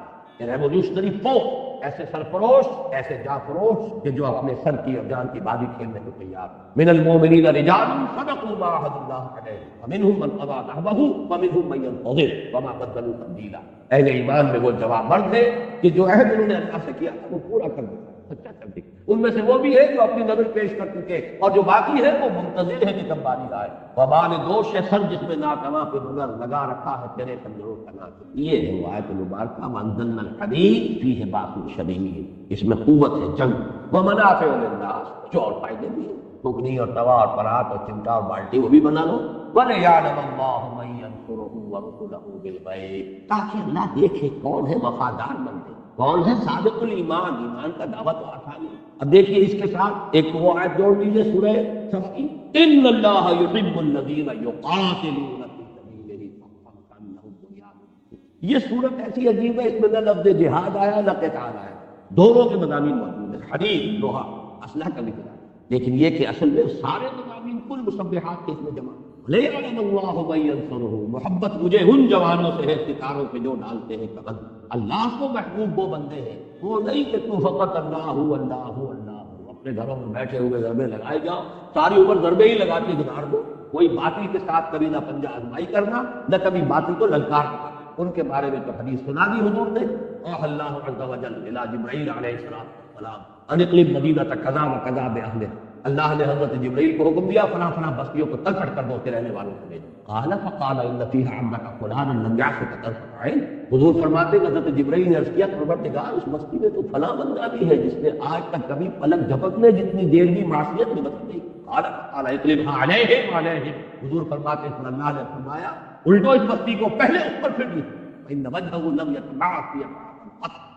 ریولیوشنری فورس، ایسے سرفروش، ایسے جافروش کہ جو اپنے سر کی اور جان کی بازی کھیلنے کو تیار، من المؤمنین رجال صدقوا ما عاهدوا الله علیہ ومنهم من قضى نحبه ومنهم من ينتظر وما بدلوا تبدیلا، اہل ایمان میں وہ جوان مرد ہے کہ جو عہد انہوں نے اللہ سے کیا وہ پورا کر دیا، سچا کر دیا، ان میں سے وہ بھی ہے جو اپنی نظر پیش کر چکے، اور جو باقی ہے وہ منتظر ہے کہ کب باری آئے، وبال دوش ہے سر جس میں ناکما پہ نظر لگا رکھا ہے تیرے کمزوروں کا ناچ، یہ ہے وہ آیت مبارکہ وانزلنا الحدید فیہ باس شدید، اس میں قوت ہے جنگ، ومنافع للناس، جو اور فائدے بھی ہیں، ٹوکری اور توا اور پرات اور چمٹا اور بالٹی وہ بھی بنا لو، وَلِيَعْلَمَ اللَّهُ مَن يَنصُرُهُ وَرُسُلَهُ بِالْغَيْبِ، تاکہ اللہ دیکھے کون ہے وفادار بندے، کون ہے صادق الایمان، ایمان کا دعویٰ تو آسان ہے۔ اب دیکھیے اس کے ساتھ ایک وہ آیت جوڑ لیجیے سورہ صف کی، ان اللہ یحب الذین یقاتلون فی سبیلہ صفا کانہم بنیان۔ یہ صورت ایسی عجیب ہے، اس میں نہ لفظ جہاد آیا نہ قتال آیا، دونوں کے مضامین موجود ہیں، حدید لوہا اسلحہ کا ذکر ہے، لیکن یہ کہ اصل میں سارے مضامین کل مسبحات کے اس میں جمع۔ لِيَعْلَمَ اللَّهُ مَن يَنصُرُهُ، محبت مجھے ان جوانوں سے ہے ستاروں پہ جو ڈالتے ہیں قدم۔ اللہ کو محبوب وہ بندے ہیں، وہ نہیں کہ تو فقط اللہ اللہ اللہ اپنے گھروں میں بیٹھے ہوئے ضربے لگائے جاؤ، ساری عمر ضربے ہی لگاتے گزار دو، کوئی باطل کے ساتھ کبھی نہ پنجہ آزمائی کرنا، نہ کبھی باطل کو للکار کرنا۔ ان کے بارے میں تو حدیث سنا دی حضور نے، اوحى اللہ عز وجل الی جبرائیل علیہ السلام ان اقلب مدینہ کذا و کذا باہلہ، اللہ نے حضرت جبرائیل کو حکم دیا فلاں فلاں بستیوں کو تل پٹ کر دو کے رہنے والوں کو بھیجو۔ قال فقال ان فیھا عبدک فلانا لم یعصک طرفۃ عین، حضور فرماتے ہیں حضرت جبرائیل نے عرض کیا پروردگار اس بستی میں تو فلاں بندہ بھی ہے جس نے آج تک کبھی پلک جھپکنے جتنی دیر بھی معصیت میں بستی نہیں۔ قال فقال اقلبھا علیہم علیہم، حضور فرماتے ہیں اللہ نے فرمایا الٹو اس بستی کو پہلے اس پر پھر دیجیے، فإن وجهه لم يتبعث في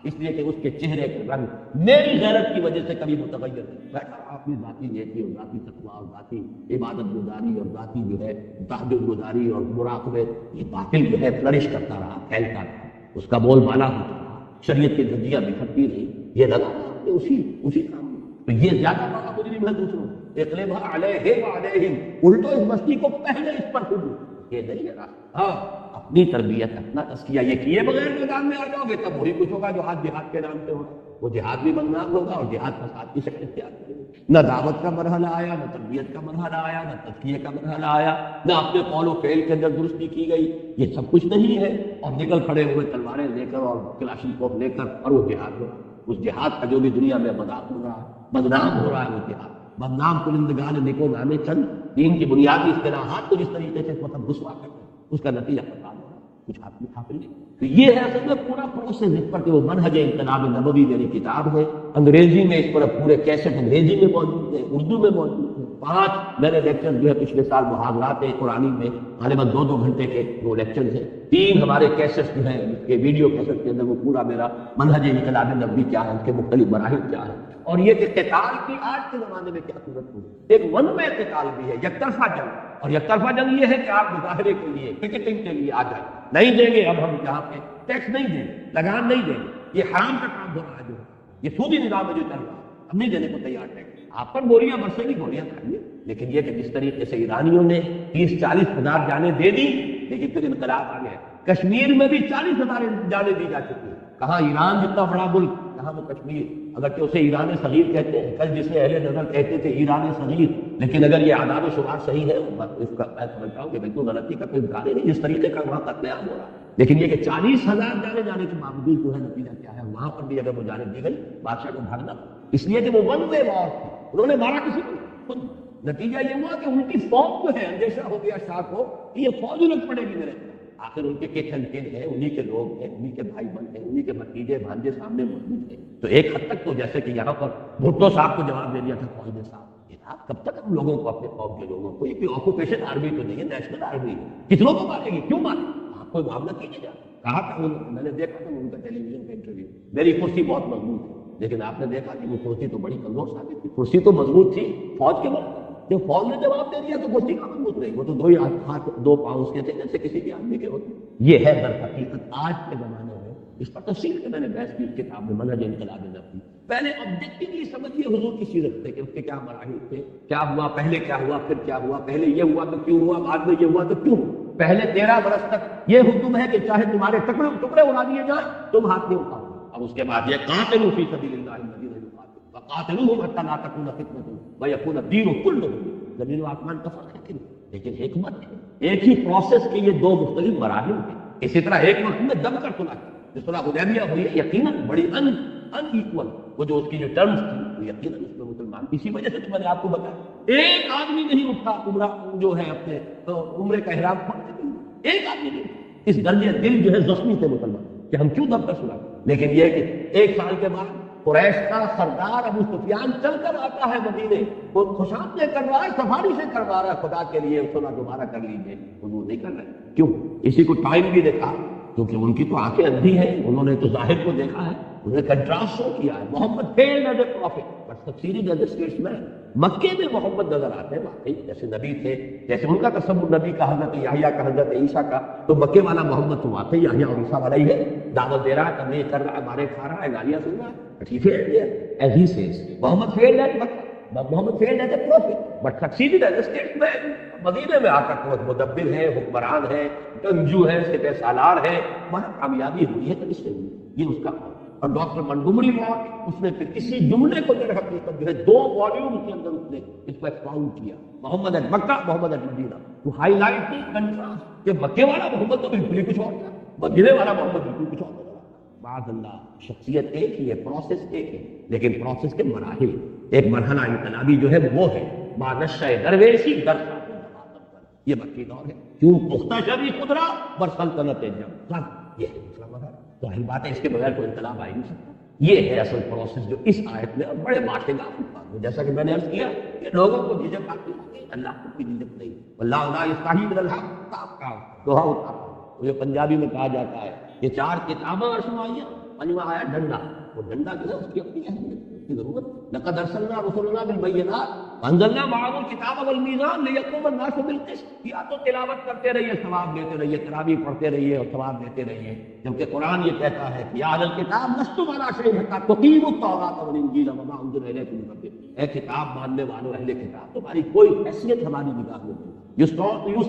اس لیے کہ اس کے چہرے کا رنگ میری غیرت کی وجہ سے کبھی متغیر نہیں۔ بیٹھا اپنی ذاتی نیکی اور ذاتی تقویٰ اور ذاتی عبادت گزاری اور ذاتی جو ہے تہجد گزاری اور مراقبے، یہ باطل جو ہے فلرش کرتا رہا، پھیلتا رہا، اس کا بول بالا ہوتا رہا، شریعت کی دھجیاں بکھرتی رہی، یہ لگا کہ اسی کام میں تو یہ زیادہ بڑا مجرم ہے دوسروں۔ اقلبھا علیہم علیہم، الٹو اس بستی کو پہلے اس پر پھر یہ نہیں ہے راستہ۔ ہاں اپنی تربیت اپنا تزکیہ یہ کیے بغیر میدان میں آ جاؤ گے تب وہی کچھ ہوگا جو آج جہاد کے نام سے ہوگا، وہ جہاد بھی بدنام ہوگا اور جہاد فساد کی شکل اختیار کرے گا۔ نہ دعوت کا مرحلہ آیا، نہ تربیت کا مرحلہ آیا، نہ تزکیے کا مرحلہ آیا، نہ اپنے قول و فعل کے اندر درستی کی گئی، یہ سب کچھ نہیں ہے، اور نکل کھڑے ہوئے تلواریں لے کر اور کلاشنکوف لے کر، اور وہ جہاد ہو، اس جہاد کا جو بھی دنیا میں مذاق ہو رہا ہے، بدنام ہو رہا ہے وہ جہاد، بدنام کنندگان نیکو نامے چند دین کی بنیادی اصطلاحات کو جس طریقے سے مطلب رسوا کرتے ہیں، اس کا نتیجہ پتا نہیں کچھ حاصل نہیں۔ تو یہ ہے اصل میں پورا پروسیس اس پر کہ وہ منہج انقلاب نبوی میری کتاب ہے، انگریزی میں اس پر پورے کیسٹ انگریزی میں موجود ہے، اردو میں موجود ہے، 5 میں نے لیکچر جو ہے پچھلے سال محاضرات قرآنی میں غالباً 2 گھنٹے کے وہ لیکچرز ہیں، 3 ہمارے کیسٹ جو ہیں اس کے ویڈیو کیسٹ کے اندر وہ پورا میرا منہج انقلاب نبوی کیا ہے، اس کے مختلف مراحل کیا ہے، اور یہ کہ قتال کی آج کے زمانے میں کیا صورت ہوئی۔ ایک ون وے قتال بھی ہے، یک طرفہ جنگ، اور یک طرفہ جنگ یہ ہے کہ آپ مظاہرے کے لیے پکیٹنگ کے لیے آ جائیں، نہیں دیں گے اب ہم یہاں پہ ٹیکس نہیں دیں گے، لگان نہیں دیں گے، یہ حرام کا کام ہو رہا ہے، جو یہ سودی نظام ہے جو چل رہا ہے، ہم نہیں دینے کو تیار ٹیکس، آپ پر گولیاں برسے گی گولیاں کھائیے، لیکن یہ کہ جس طریقے سے ایرانیوں نے 30-40 ہزار جانیں دے دی، لیکن پھر انقلاب آ گیا، کشمیر میں بھی 40 ہزار جانیں دی جا چکی ہیں، کہاں ایران جتنا بڑا ملک، کہاں وہ کشمیر، اگرچہ اسے ایران صغیر کہتے ہیں، کل جسے اہل نظر کہتے تھے ایران صغیر، لیکن اگر یہ اعداد و شمار صحیح ہے اس کا میں سمجھتا ہوں کہ بالکل غلطی کا کوئی امکان ہی نہیں، جس طریقے کا وہاں قتل عام ہو رہا ہے، لیکن یہ کہ 40,000 جانے کے باوجود جو ہے نتیجہ کیا ہے، وہاں پر بھی اگر وہ جانب دی گئی بادشاہ کو بھاگنا، اس لیے کہ وہ ون وے وار تھی، انہوں نے مارا کسی کو خود، نتیجہ یہ ہوا کہ ان کی فوج جو ہے اندیشہ ہو گیا شاہ کو کہ یہ فوج الٹ پڑے گی میرے، آخر ان کے کن ہیں، انہی کے لوگ ہیں، انہی کے بھائی بہن ہیں، انہی کے بھتیجے بھانجے سامنے موجود ہیں، تو ایک حد تک تو جیسے کہ یہاں پر بھٹو صاحب کو جواب دے دیا تھا فوج نے صاحب، یہ صاحب کب تک ہم لوگوں کو اپنے قوم کے لوگوں کو، یہ کوئی آکوپیشن آرمی تو نہیں ہے، نیشنل آرمی ہے، کتنوں کو مارے گی، کیوں مارے، آپ کوئی معاملہ کیجیے جا، کہا تھا میں نے دیکھا تھا ان کا ٹیلی ویژن کا انٹرویو، میری کرسی بہت مضبوط ہے، لیکن آپ نے دیکھا کہ وہ کرسی تو بڑی کمزور ثابت تھی، کرسی تو مضبوط تھی فوج کے وقت، جب فوج نے جواب دے دیا تو کرسی کا مضبوط رہی، وہ تو 2 ہاتھ 2 پاؤں اس کے تھے جیسے کسی بھی آدمی کے ہوتے، یہ ہے در حقیقت آج کے زمانے میں، اس پر تفصیل کے میں نے بحث کی اس کتاب میں منہج انقلاب نبوی، پہلے آبجیکٹیولی سمجھیے حضور کی سیرت سے کہ اس کے کیا مراحل تھے، کیا ہوا پہلے، کیا ہوا پھر کیا ہوا، پہلے یہ ہوا تو کیوں ہوا، بعد میں یہ ہوا تو کیوں، پہلے 13 برس تک یہ حکم ہے کہ چاہے تمہارے ٹکڑے اڑا دیے جائیں تم ہاتھ نہیں اٹھاؤ، اب اس کے بعد یہ قاتلوا فی سبیل اللہ الذین یقاتلونکم وقاتلوہم حتی لا تکون فتنۃ ویکون الدین کلہ، زمین و آسمان کا فرق ہے، لیکن حکمت ہے، ایک ہی پروسیس کے یہ 2 مختلف مراحل ہیں، اسی طرح ایک وقت میں دب کر سنا جس طرح حدیبیہ ہوئی ہے، یقیناً بڑی ان ایکول، وہ جو اس کی جو ٹرمز تھی وہ یقیناً اس میں مسلمان، اسی وجہ سے تو میں نے آپ کو بتایا ایک آدمی نہیں اٹھا عمرہ جو ہے اپنے عمرے کا احرام کھولنے کے لیے، ایک آدمی نہیں، اس درجے دل جو ہے زخمی تھے مسلمان کہ ہم کیوں دب کر سنا، لیکن یہ کہ 1 سال کے بعد قریش کا سردار ابو سفیان چل کر آتا ہے مدینے، وہ خوشامدیں کر رہا ہے، سفاری سے کروا رہا ہے، خدا کے لیے صلح دوبارہ کر لیجیے، حضور نہیں کر رہے، کیوں، اسی کو ٹائم بھی دیکھا، کیونکہ ان کی تو آنکھیں اندھی ہیں، انہوں نے تو ظاہر کو دیکھا ہے، انہیں کنٹراسٹ شو کیا ہے. محمد failed as a prophet but succeeded as a statesman. مکے میں محمد نظر آتے ہیں واقعی جیسے نبی تھے، جیسے ان کا تصور نبی کا حضرت یحییٰ کا حضرت عیسیٰ کا، تو مکے والا محمد تو واقعی یحییٰ اور عیسیٰ والا ہی ہے. دعوت دے رہا ہے، تبلیغ کر رہا ہے، مارے کھا رہا ہے، گالیاں سن رہا ہے. ٹھیک ہے as he says Muhammad failed as Muhammad failed as a prophet but succeeded as a statesman. مدینے میں آ کر تو مدبر ہے، حکمران ہے، گنجو ہے، سپہ سالار ہے، وہاں کامیابی ہوئی ہے تو اس سے ہوئی. یہ اس کا قول. اور ڈاکٹر منگومری موت اس نے پھر اسی جملے کو در حقیقت جو ہے 2 والیوم کے اندر اس نے اس کو ایکسپاؤنڈ کیا. Muhammad at Mecca, Muhammad at Medina, to highlight the contrast کہ مکے والا محمد تو بالکل ہی کچھ اور تھا، مدینے والا محمد بالکل کچھ اور تھا. بعد اللہ شخصیت ایک ہی ہے، پروسیس ایک ہے، لیکن پروسیس کے مراحل. ایک مرحلہ انقلابی جو ہے وہ ہے مانشہ درویشی در یہ مکی دور ہے. کیوں پختہ شرعی قدرہ بر سلطنت جب یہ ہے دوسرا مرحلہ. ظاہر بات ہے اس کے بغیر کوئی انقلاب آ ہی نہیں سکتا. یہ ہے اصل پروسیس جو اس آیت میں اور بڑے باتیں میں جیسا کہ میں نے عرض کیا کہ لوگوں کو جھجک آتی ہے، اللہ کو کوئی جھجک نہیں. اللہ لا یستحی من الحق کا دوہا ہوتا ہے جو پنجابی میں کہا جاتا ہے. یہ 4 کتابیں آسمائیاں، پنجواں آیا ڈنڈا. وہ ڈنڈا جو ہے اس کی اپنی اہمیت کی ضرورت. لقد ارسلنا رسلنا بالبینات وانزلنا معهم الکتاب والمیزان لیقوم الناس بالقسط. یا تو تلاوت کرتے رہیے، ثواب دیتے رہیے، تراویح پڑھتے رہیے اور ثواب دیتے رہیے، جبکہ قرآن یہ کہتا ہے کہ یا اہل الکتاب لستم علی شیء حتی تقیموا التوراۃ والانجیل وما انزل الیکم من ربکم. اے کتاب ماننے والوں اہل کتاب، تمہاری کوئی حیثیت ہماری نگاہ میں نہیں. You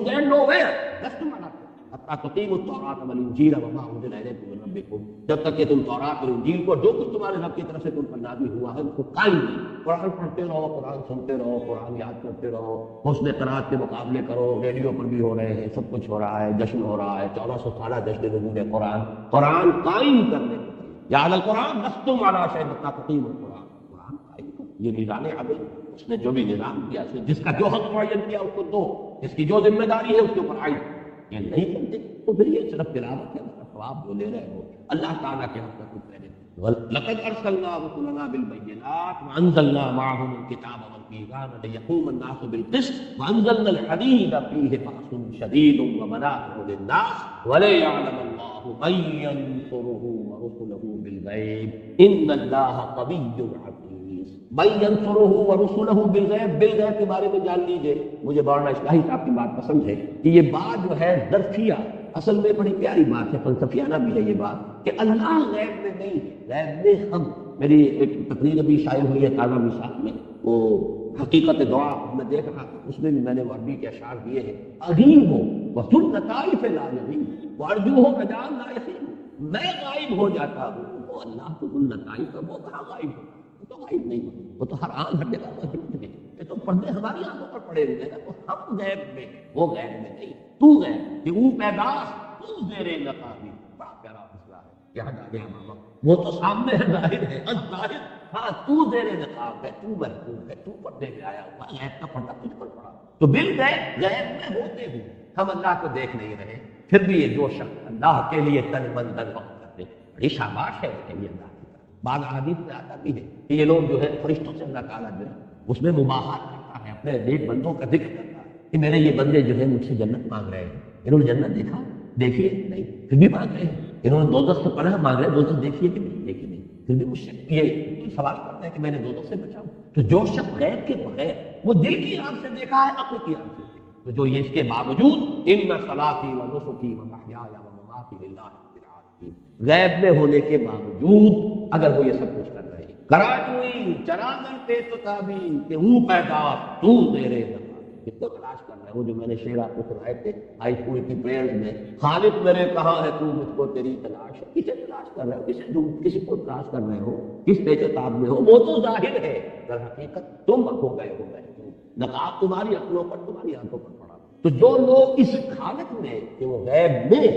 stand nowhere. لستم علی حتی تقیموا التوراۃ والانجیل وما انزل الیکم من ربکم. جب تک کہ تم تورات اور انجیل کو جو کچھ تمہارے رب کی طرف سے تم پر نازل ہوا ہے اس کو قائم نہیں. قرآن پڑھتے رہو، قرآن سنتے رہو، قرآن یاد کرتے رہو، حسن قرات کے مقابلے کرو، ریڈیو پر بھی ہو رہے ہیں، سب کچھ ہو رہا ہے، جشن ہو رہا ہے، 1400 سالہ جشن نزول قرآن. قرآن قائم کرنے کے لیے یا القرآن لستم علی شیء حتی تقیموا القرآن. قرآن قائم کرو. یہ نظام عدل اس نے جو بھی نظام کیا، جس کا جو حق معین کیا اس کو دو، جس کی جو ذمہ داری ہے اس کے اوپر عائد. یہ نہیں کرتے تو پھر یہ صرف تلاوت ہے، اس کا ثواب جو لے رہے ہو اللہ تعالیٰ کے حق میں کچھ پہلے. لقد ارسلنا رسلنا بالبینات وانزلنا معهم الکتاب والمیزان لیقوم الناس بالقسط وانزلنا الحدید فیہ بأس شدید ومنافع للناس وليعلم الله من ينصره ورسله بالغیب ان اللہ قوی عزیز. من ينصره ورسله بالغیب، بالغیب کے بارے میں جان لیجئے. مجھے مولانا اصلاحی صاحب کی بات پسند ہے کہ یہ بات جو ہے ظرفیہ اصل میں بڑی پیاری بات ہے، فلسفیانہ بھی ہے یہ بات کہ اللہ غیب میں نہیں ہے، غیب میں ہم. میری ایک تقریر ابھی شائع ہوئی ہے تازہ مثال میں، وہ حقیقت دعا میں دیکھ رہا تھا، اس میں بھی میں نے وہ عربی کے اشعار دیے ہیں. عظیم ہو وسن لطائف لا یغیب وارجو ہو رجاء لا یخیب. میں غائب ہو جاتا ہوں، وہ اللہ کو ذو لطائف ہے، وہ کہاں غائب ہو؟ وہ تو غائب نہیں ہو، وہ تو ہر آنکھ ہر جگہ موجود ہے. یہ تو پردے ہماری آنکھوں پر پڑے ہوئے ہیں، تو ہم غیب میں، وہ غیب میں نہیں. تو غیب کہ وہ پیداش تو زیر نقابی. بڑا پیارا مسئلہ ہے یہاں جانے امام. وہ تو سامنے ہے، ظاہر ہے، ظاہر. ہاں تو زیر نقاب ہے، تو محفوظ ہے، تو پردے میں آیا ہوا، غیب کا پردہ تجھ پر پڑا. تو بالغیب غیب میں ہوتے ہوئے ہم اللہ کو دیکھ نہیں رہے، پھر بھی یہ جو شخص اللہ کے لیے تن من دن وقت کرتے بڑی شاباش ہے ان کے لیے. اللہ کی طرف بعض احادیث میں آتا بھی ہے کہ یہ لوگ جو ہے فرشتوں سے اللہ تعالیٰ جو ہے اس میں مباحث کرتا ہے، اپنے نیک بندوں کا ذکر کرتا ہے کہ میرے یہ بندے جو ہے مجھ سے جنت مانگ رہے ہیں. انہوں نے جنت دیکھا؟ دیکھیے نہیں، پھر بھی مانگ رہے ہیں. انہوں نے دوزخ سے پناہ مانگ رہے ہیں، دوزخ دیکھیے کہ نہیں، دیکھیے نہیں، پھر بھی مجھ سے یہ سوال کرتے ہیں کہ میں نے دوزخ سے بچاؤں. تو جو شخص غیب کے بغیر وہ دل کی آنکھ سے دیکھا ہے، عقل کی آنکھ سے دیکھا، تو جو یہ اس کے باوجود ان صلاتی و نسکی و محیای و مماتی للہ رب العالمین، غیب میں ہونے کے باوجود اگر وہ یہ سب کچھ کر رہے ہیں. کراچوئی چراغن پہ تو تابی کہ وہ پیدا تو تیرے کتنا تلاش کر رہے ہو. جو میں نے شعر آپ کو سنائے تھے ہائی اسکول کی پریئرز میں، خالق میرے کہاں ہے تو مجھ کو تیری تلاش ہے. کسے تلاش کر رہے ہو؟ کسی کو تلاش کر رہے ہو؟ کس پیچ و تاب میں ہو؟ وہ تو ظاہر ہے، در حقیقت تم ہو گئے ہو گئے. نقاب تمہاری عقلوں پر، تمہاری آنکھوں پر پڑا. تو جو لوگ اس حالت میں کہ وہ غیب میں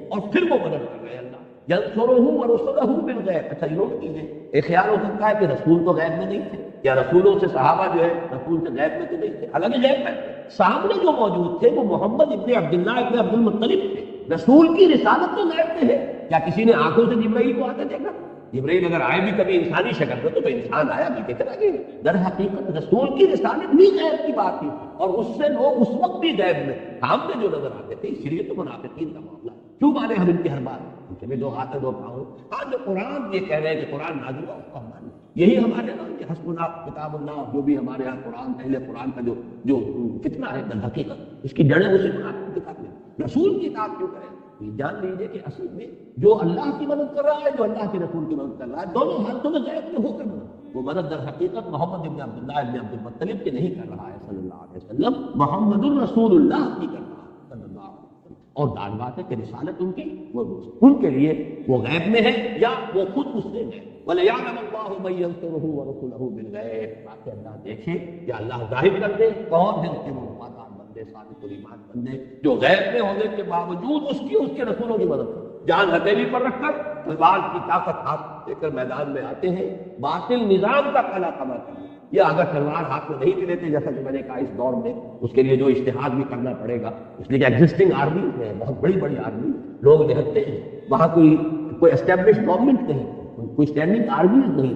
اور پھر وہ مدد کر رہے ہیں اللہ ینصرہ ورسلہ بالغیب. اچھا یہ نوٹ کیجیے، ایک خیال ہو سکتا ہے کہ رسول تو غیب میں نہیں تھے، یا رسولوں سے صحابہ جو ہے رسول سے غیب میں تو نہیں تھے. حالانکہ غیب میں سامنے جو موجود تھے وہ محمد ابن عبداللہ ابن عبد المطلب تھے. رسول کی رسالت تو غیب میں ہے. کیا کسی نے آنکھوں سے جبرائیل کو آتے دیکھا؟ جبرائیل اگر آئے بھی کبھی انسانی شکل میں تو انسان آیا بھی کہتے رہے. در حقیقت رسول کی رسالت بھی غیب کی بات تھی، اور اس سے لوگ اس وقت بھی غیب میں سامنے جو نظر آتے تھے. اس لیے تو منافقین کا معاملہ کیوں مانے ہم ان کی ہر بات؟ ان کے بھی دو ہاتھ دو پاؤں. ہاں جو قرآن یہ کہہ رہے ہیں کہ قرآن نازل ہوا اس کو ہم مانیں. یہی ہمارے نام کہ حسبنا کتاب اللہ، جو بھی ہمارے یہاں قرآن اہل قرآن کا جو فتنہ ہے در حقیقت اس کی جڑیں اسی قرآن کی کتاب میں. رسول کی اطاعت کیوں کریں؟ یہ جان لیجیے کہ اصل میں جو اللہ کی مدد کر رہا ہے، جو اللہ کے رسول کی مدد کر رہا ہے، دونوں حالتوں میں غیب میں ہو کر مدد. وہ مدد در حقیقت محمد ابن عبداللہ ابن عبد المطلب کی نہیں کر رہا ہے صلی اللہ علیہ وسلم، محمد الرسول اللہ کی کر رہا ہے صلی اللہ علیہ وسلم. اور دال بات ہے کہ رسالت ان کی وہ ان کے لیے وہ غیب میں ہے یا وہ خود اس سے ہے. وَلَيَعْلَمَ اللَّهُ مَن يَنصُرُهُ وَرُسُلَهُ بِالْغَيْبِ. تاکہ اللہ دیکھے کہ اللہ ظاہر کر دے کون ہے اس کے وفادار بندے، صادق الایمان بندے جو غیب میں ہونے کے باوجود اس کے رسولوں کی مدد کرتے، جان ہتھیلی پر رکھ کر تلوار کی طاقت ہاتھ لے کر میدان میں آتے ہیں باطل نظام کا کلا کما کرنے. یا اگر تلوار ہاتھ میں نہیں بھی لیتے، جیسا کہ میں نے کہا اس دور میں اس کے لیے جو اشتہاد بھی کرنا پڑے گا، اس لیے کہ ایگزسٹنگ آرمی ہے، بہت بڑی بڑی آرمی، لوگ نہتے ہیں وہاں، کوئی اسٹیبلش گورنمنٹ نہیں، کوئی اسٹینڈنگ آرمی نہیں،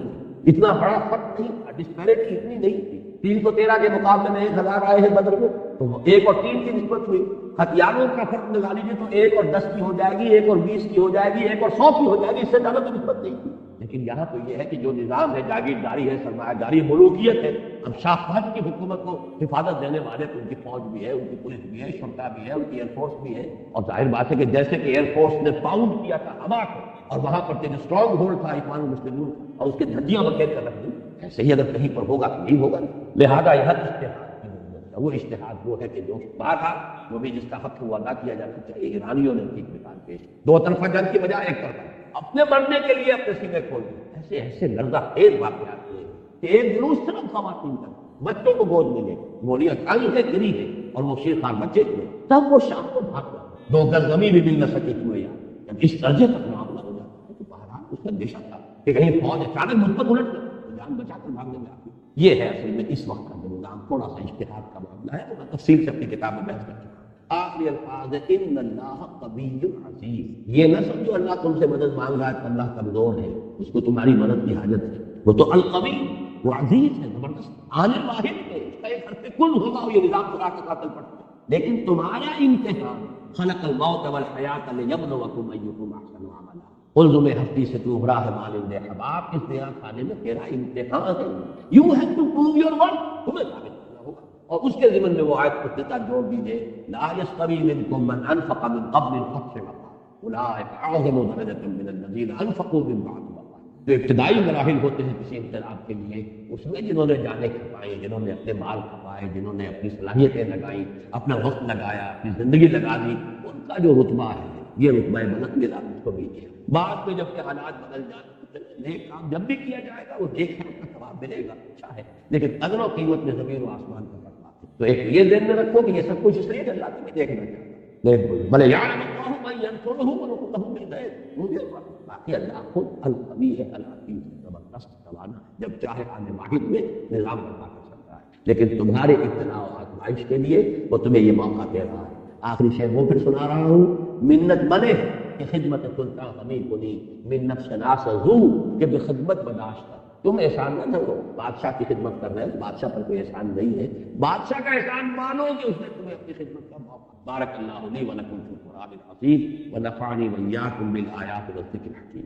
اتنا بڑا فرق نہیں تھا، ڈسپیرٹی اتنی نہیں تھی. 313 کے مقابلے میں 1000 آئے ہیں بدر میں، تو 1 اور 3 کی نسبت ہوئی. ہتھیاروں کا فرق لگا لیجیے تو 1 اور 10 کی ہو جائے گی، 1 اور 20 کی ہو جائے گی، 1 اور 100 کی ہو جائے گی، اس سے زیادہ تو نسبت نہیں تھی. لیکن یہاں تو یہ ہے کہ جو نظام ہے جاگیرداری ہے، سرمایہ داری، ملوکیت ہے. اب شاہ فہد کی حکومت کو حفاظت دینے والے تو ان کی فوج بھی ہے، ان کی پولیس بھی ہے، شرطہ بھی ہے، ان کی ایئر فورس بھی ہے. اور ظاہر بات ہے کہ جیسے کہ ایئر فورس نے پاؤنڈ کیا تھا ہوا کو، اور وہاں پر جو اسٹرانگ ہولڈ تھا اخوان المسلمین، اور اس کے دھجیاں وغیرہ کر رکھ دی، ایسے ہی اگر کہیں پر ہوگا تو نہیں ہوگا. لہذا یہاں اشتہاد کی ضرورت ہے. وہ اشتہاد وہ ہے کہ جو بات جو بھی جس کا حق وہ ادا کیا جانا چاہیے. ایرانیوں نے ٹھیک مثال پیش، 2 طرفہ جنگ کی بجائے ایک طرفہ اپنے مرنے کے لیے اپنے سینے کھول دیں. ایسے ایسے لرزہ خیز واقعات ہوئے کہ ایک جلوس صرف خواتین کا، بچوں کو گود میں لے گولیاں کھائی ہے، گری ہے، اور وہ شیر خان بچے ہوئے، تب وہ شام کو بھاگ گئے. 2 گز زمین بھی مل نہ سکی ہوئے. جب اس درجے تک معاملہ ہو جاتا ہے تو بہرحال اس کا اندیشہ تھا کہ کہیں فوج اچانک مجھ پر الٹ جائے تو جان بچا کر بھاگنے میں آتی. یہ ہے اصل میں اس وقت کا جو نظام، تھوڑا سا اشتہاد کا معاملہ ہے، میں تفصیل سے اپنی کتاب میں بحث کر چکا. آخری الفاظ ہے ان اللہ قوی عزیز. یہ نہ سمجھو اللہ تم سے مدد مانگ رہا ہے تو اللہ کمزور ہے، اس کو تمہاری مدد کی حاجت ہے. وہ تو القوی، وہ عزیز ہے، زبردست، عالم واحد ہے، اس کا ایک حرف کل ہوگا. یہ نظام خدا کا قاتل پڑتا ہے. لیکن تمہارا امتحان خلق الموت والحیات لیبلوکم ایکم احسن عملا. علزم ہستی سے تو راہ مانند حباب، اس نیا کھانے میں تیرا امتحان ہے. You have to prove your work, تمہیں ثابت کرنا ہوگا. اور اس کے ضمن میں وہ آیت کو دیتا جوڑ دیجیے، لا یستوی منکم من انفق من قبل الفتح وقاتل اولئک اعظم درجۃ من الذین انفقوا من بعد وقاتلوا. جو ابتدائی مراحل ہوتے ہیں کسی انقلاب کے لیے، اس میں جنہوں نے جانیں کھپائیں، جنہوں نے اپنے مال کھپائے، جنہوں نے اپنی صلاحیتیں لگائیں، اپنا وقت لگایا، اپنی زندگی لگا دی، ان کا جو رتبہ ہے یہ رتبہ بلند ملا اس کو بھی دیا. بعد میں جب کہ حالات بدل جائیں، نیک کام جب بھی کیا جائے گا وہ نیک ہے، اس کا ثواب ملے گا، اچھا ہے. لیکن قدر و قیمت میں زمین و آسمان کا فرق ہے. تو ایک یہ ذہن میں رکھو کہ یہ سب کچھ اس لیے کہ اللہ تمہیں دیکھنا چاہتا ہے. بھلے یعلم اللہ من ینصرہ ورسلہ بالغیب. باقی اللہ خود القوی ہے، العزیز، زبردست، توانا، جب چاہے آنے واحد میں نظام برپا کر سکتا ہے. لیکن تمہارے ابتلاء و آزمائش کے لیے وہ تمہیں یہ موقع دے رہا ہے. آخری شعر وہ پھر سنا رہا ہوں، منت بنے کہ خدمت سلطان ہمیں کنی، منت شناس زو کہ بے خدمت بداشت. تم احسان نہ کرو، بادشاہ کی خدمت کر رہے ہیں، بادشاہ پر کوئی احسان نہیں ہے، بادشاہ کا احسان مانو کہ اس نے تمہیں اپنی خدمت کا موقع. بارک اللہ لی و لکم فی القرآن العظیم و نفعنی و ایاکم بالآیات والذکر الحکیم.